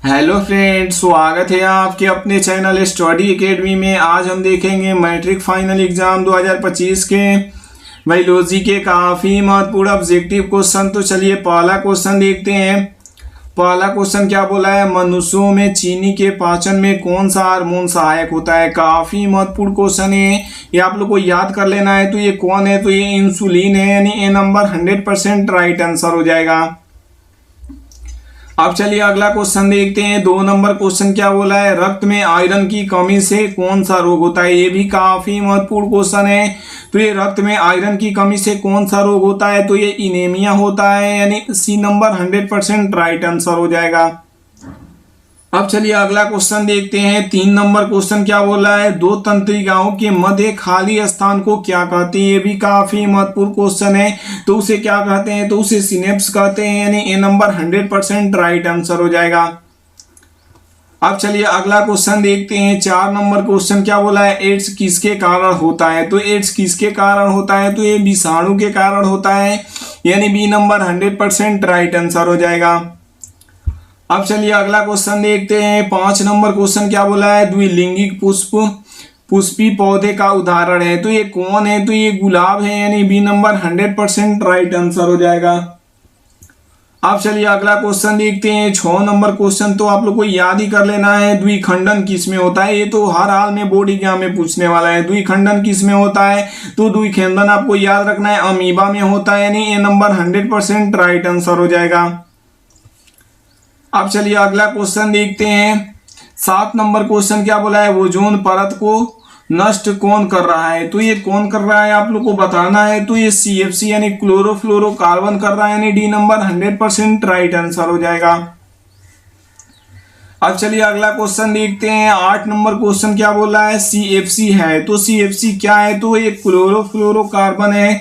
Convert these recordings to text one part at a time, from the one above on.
Hello friends, स्वागत है आपके अपने चैनल स्टडी एकेडमी में। आज हम देखेंगे मैट्रिक फाइनल एग्जाम 2025 के बायोलॉजी के काफ़ी महत्वपूर्ण ऑब्जेक्टिव क्वेश्चन। तो चलिए पहला क्वेश्चन देखते हैं। पहला क्वेश्चन क्या बोला है, मनुष्यों में चीनी के पाचन में कौन सा हार्मोन सहायक होता है। काफ़ी महत्वपूर्ण क्वेश्चन है, ये आप लोग को याद कर लेना है। तो ये कौन है, तो ये इंसुलिन है, यानी ए नंबर 100% राइट आंसर हो जाएगा। अब चलिए अगला क्वेश्चन देखते हैं। 2 नंबर क्वेश्चन क्या बोला है, रक्त में आयरन की कमी से कौन सा रोग होता है। ये भी काफी महत्वपूर्ण क्वेश्चन है। तो ये रक्त में आयरन की कमी से कौन सा रोग होता है, तो ये इनेमिया होता है, यानी सी नंबर 100% राइट आंसर हो जाएगा। अब चलिए अगला क्वेश्चन देखते हैं। 3 नंबर क्वेश्चन क्या बोला है, 2 तंत्रिकाओं के मध्य खाली स्थान को क्या कहते हैं। ये भी काफी महत्वपूर्ण क्वेश्चन है। तो उसे क्या कहते हैं, तो उसे सिनेप्स कहते हैं, यानी ए नंबर 100% राइट आंसर हो जाएगा। अब चलिए अगला क्वेश्चन देखते हैं। 4 नंबर क्वेश्चन क्या बोला है, एड्स किसके कारण होता है। तो एड्स किसके कारण होता है, तो ये विषाणु के कारण होता है, यानी बी नंबर 100% राइट आंसर हो जाएगा। अब चलिए अगला क्वेश्चन देखते हैं। 5 नंबर क्वेश्चन क्या बोला है, द्विलिंगिक पुष्पी पौधे का उदाहरण है। तो ये कौन है, तो ये गुलाब है, यानी बी नंबर 100% राइट आंसर हो जाएगा। अब चलिए अगला क्वेश्चन देखते हैं। 6 नंबर क्वेश्चन तो आप लोग को याद ही कर लेना है, द्विखंडन किस में होता है। ये तो हर हाल में बोर्ड एग्जाम में पूछने वाला है। द्विखंडन किस में होता है, तो द्विखंडन आपको याद रखना है अमीबा में होता है, यानी ए नंबर 100% राइट आंसर हो जाएगा। अब चलिए अगला क्वेश्चन देखते हैं। 7 नंबर क्वेश्चन क्या बोला है, ओजोन परत को नष्ट कौन कर रहा है। तो ये कौन कर रहा है आप लोग को बताना है। तो ये CFC यानी क्लोरोफ्लोरोकार्बन कर रहा है, यानी डी नंबर 100% राइट आंसर हो जाएगा। अब चलिए अगला क्वेश्चन देखते हैं। 8 नंबर क्वेश्चन क्या बोला है, CFC है। तो CFC क्या है, तो ये क्लोरोफ्लोरोकार्बन है,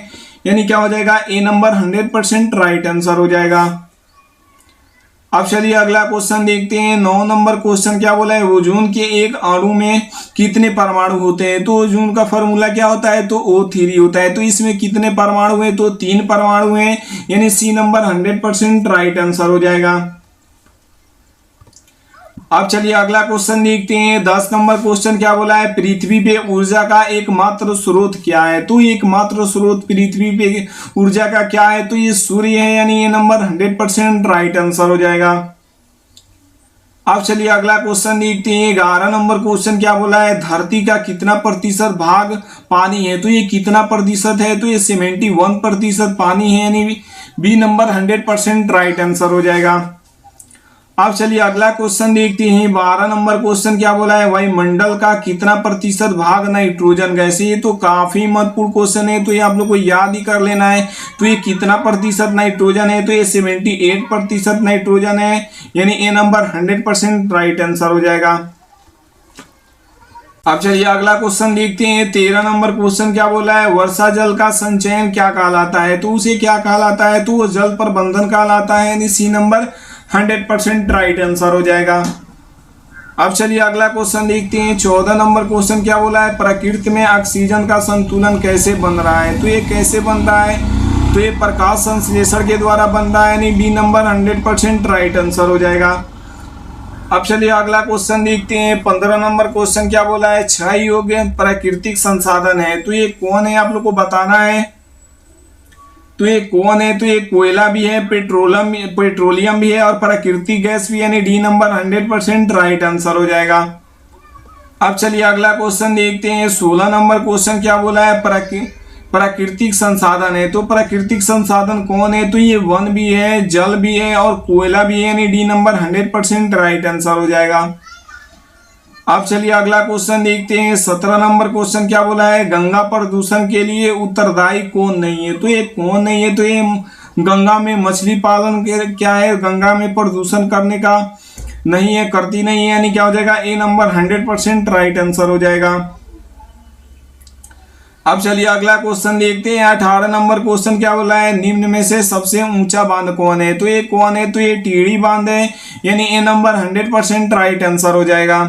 यानी क्या हो जाएगा, ए नंबर 100% राइट आंसर हो जाएगा। अब चलिए अगला क्वेश्चन देखते हैं। 9 नंबर क्वेश्चन क्या बोला है, ओजोन के एक अणु में कितने परमाणु होते हैं। तो ओजोन का फॉर्मूला क्या होता है, तो O3 होता है। तो इसमें कितने परमाणु हैं, तो 3 परमाणु हैं, यानी सी नंबर 100% राइट आंसर हो जाएगा। अब चलिए अगला क्वेश्चन देखते हैं। 10 नंबर क्वेश्चन क्या बोला है, पृथ्वी पे ऊर्जा का एकमात्र स्रोत क्या है। तो एकमात्र स्रोत पृथ्वी पे ऊर्जा का क्या है, तो ये सूर्य है, यानी ये नंबर 100% राइट आंसर हो जाएगा। अब चलिए अगला क्वेश्चन देखते हैं। 11 नंबर क्वेश्चन क्या बोला है, धरती का कितना प्रतिशत भाग पानी है। तो ये कितना प्रतिशत है, तो ये 71% पानी है, यानी बी नंबर 100% राइट आंसर हो जाएगा। अब चलिए अगला क्वेश्चन देखते हैं। 12 नंबर क्वेश्चन क्या बोला है, वायुमंडल का कितना प्रतिशत भाग नाइट्रोजन गैस है। ये तो काफी महत्वपूर्ण क्वेश्चन है, तो ये आप लोग को याद ही कर लेना है। तो ये कितना प्रतिशत नाइट्रोजन है, तो ये 78% नाइट्रोजन है, यानी ए नंबर 100% राइट आंसर हो जाएगा। अब चलिए अगला क्वेश्चन देखते हैं। 13 नंबर क्वेश्चन क्या बोला है, वर्षा जल का संचयन क्या कहलाता है। तो उसे क्या कहलाता है, तो वो जल प्रबंधन कहलाता है, यानी सी नंबर 100% राइट आंसर हो जाएगा। अब चलिए अगला क्वेश्चन देखते हैं। 14 नंबर क्वेश्चन क्या बोला है, प्रकृति में ऑक्सीजन का संतुलन कैसे बन रहा है। तो ये कैसे बन रहा है, तो ये प्रकाश संश्लेषण के द्वारा बन रहा है, यानी बी नंबर 100% राइट आंसर हो जाएगा। अब चलिए अगला क्वेश्चन देखते हैं। 15 नंबर क्वेश्चन क्या बोला है, 6 योग्य प्राकृतिक संसाधन है। तो ये कौन है आप लोग को बताना है। तो ये कौन है, तो ये कोयला भी है, पेट्रोलियम भी है, और प्राकृतिक गैस भी, यानी डी नंबर 100% राइट आंसर हो जाएगा। अब चलिए अगला क्वेश्चन देखते हैं। 16 नंबर क्वेश्चन क्या बोला है, प्राकृतिक संसाधन है। तो प्राकृतिक संसाधन कौन है, तो ये वन भी है, जल भी है, और कोयला भी है, यानी डी नंबर 100% राइट आंसर हो जाएगा। अब चलिए अगला क्वेश्चन देखते हैं। 17 नंबर क्वेश्चन क्या बोला है, गंगा प्रदूषण के लिए उत्तरदायी कौन नहीं है। तो ये कौन नहीं है, तो ये गंगा में मछली पालन के क्या है, गंगा में प्रदूषण करने का नहीं है, करती नहीं है, यानी क्या हो जाएगा, ए नंबर 100% राइट आंसर हो जाएगा। अब चलिए अगला क्वेश्चन देखते हैं। 18 नंबर क्वेश्चन क्या बोला है, निम्न में से सबसे ऊंचा बांध कौन है। तो ये कौन है, तो ये टीढ़ी बांध है, यानी ए नंबर 100% राइट आंसर हो जाएगा।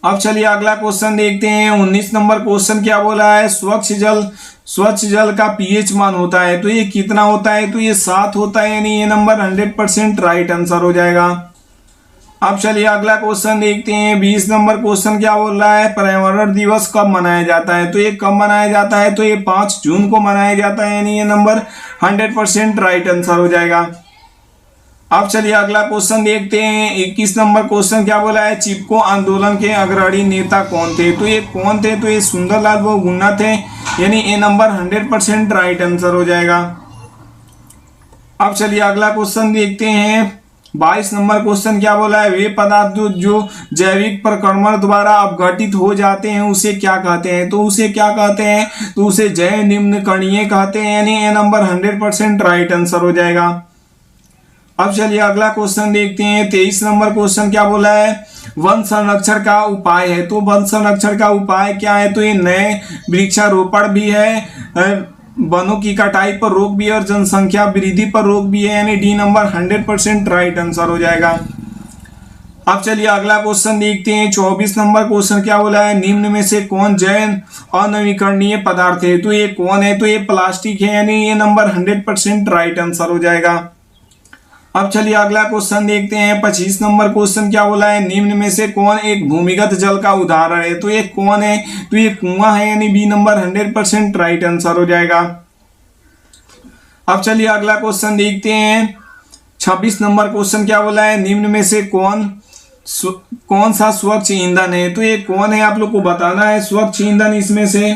अब चलिए अगला क्वेश्चन देखते हैं। 19 नंबर क्वेश्चन क्या बोला है, स्वच्छ जल का पीएच मान होता है। तो ये कितना होता है, तो ये 7 होता है, यानी ये नंबर 100% राइट आंसर हो जाएगा। अब चलिए अगला क्वेश्चन देखते हैं। 20 नंबर क्वेश्चन क्या बोल रहा है, पर्यावरण दिवस कब मनाया जाता है? तो ये कब मनाया जाता है? तो ये 5 जून को मनाया जाता है, यानी ये नंबर 100% राइट आंसर हो जाएगा। अब चलिए अगला क्वेश्चन देखते हैं। 21 नंबर क्वेश्चन क्या बोला है, चिपको आंदोलन के अग्रणी नेता कौन थे? तो ये कौन थे? तो ये सुंदरलाल बहुगुणा थे, यानी ये नंबर 100% राइट आंसर हो जाएगा। अब चलिए अगला क्वेश्चन देखते हैं। 22 नंबर क्वेश्चन क्या बोला है, वे पदार्थ जो जैविक प्रक्रमण द्वारा अपघटित हो जाते हैं उसे क्या कहते हैं? तो उसे क्या कहते हैं? तो उसे जैव निम्न कणीय कहते हैं, यानी ये नंबर 100% राइट आंसर हो जाएगा। अब चलिए अगला क्वेश्चन देखते हैं। 23 नंबर क्वेश्चन क्या बोला है, वन संरक्षण का उपाय है। तो वन संरक्षण का उपाय क्या है? तो ये नए वृक्षारोपण भी है, वनों की कटाई पर रोक भी है और जनसंख्या वृद्धि पर रोक भी है, यानी डी नंबर 100% राइट आंसर हो जाएगा। अब चलिए अगला क्वेश्चन देखते हैं। 24 नंबर क्वेश्चन क्या बोला है, निम्न में से कौन जैव अनवीकरणीय पदार्थ है? तो ये कौन है? तो ये प्लास्टिक है, यानी ये नंबर 100% राइट आंसर हो जाएगा। अब चलिए अगला क्वेश्चन देखते हैं। 25 नंबर क्वेश्चन क्या बोला है, निम्न में से कौन एक भूमिगत जल का उदाहरण है? तो ये कौन है? तो ये कुआं है, यानी बी नंबर 100% राइट आंसर हो जाएगा। अब चलिए अगला क्वेश्चन देखते हैं। 26 नंबर क्वेश्चन क्या बोला है, निम्न में से कौन सा स्वच्छ ईंधन है? तो ये कौन है, आप लोग को बताना है स्वच्छ ईंधन इसमें से।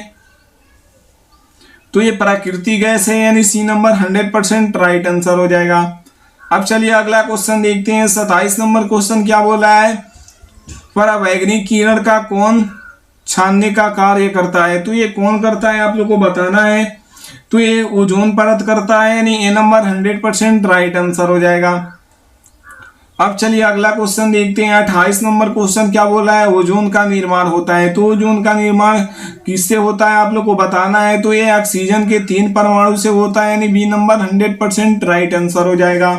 तो ये प्राकृतिक गैस है, यानी सी नंबर 100% राइट आंसर हो जाएगा। अब चलिए अगला क्वेश्चन देखते हैं। 27 नंबर क्वेश्चन क्या बोला है, परावैंगनिक किरण का कौन छानने का कार्य करता है? तो ये कौन करता है, आप लोग को बताना है। तो ये ओजोन परत करता है, यानी ए नंबर 100% राइट आंसर हो जाएगा। अब चलिए अगला क्वेश्चन देखते हैं। 28 नंबर क्वेश्चन क्या बोला है, ओजोन का निर्माण होता है। तो ओजोन का निर्माण किससे होता है, आप लोग को बताना है। तो ये ऑक्सीजन के 3 परमाणु से होता है, यानी बी नंबर 100% राइट आंसर हो जाएगा।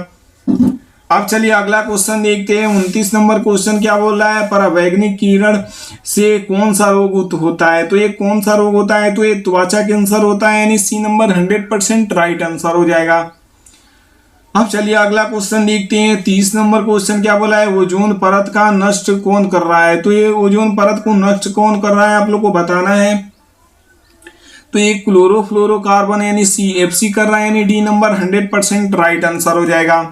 अब चलिए अगला क्वेश्चन देखते हैं। 29 नंबर क्वेश्चन क्या बोल रहा है, परावैंगनिक किरण से कौन सा रोग होता है? तो ये कौन सा रोग होता है? तो ये त्वचा कैंसर होता है, यानी सी नंबर 100% राइट आंसर हो जाएगा। अब चलिए अगला क्वेश्चन देखते हैं। 30 नंबर क्वेश्चन क्या बोला है, ओजोन परत का नष्ट कौन कर रहा है? तो ये ओजोन परत को नष्ट कौन कर रहा है, आप लोग को बताना है। तो ये क्लोरोफ्लोरोकार्बन यानी CFC कर रहा है, यानी डी नंबर 100% राइट आंसर हो जाएगा।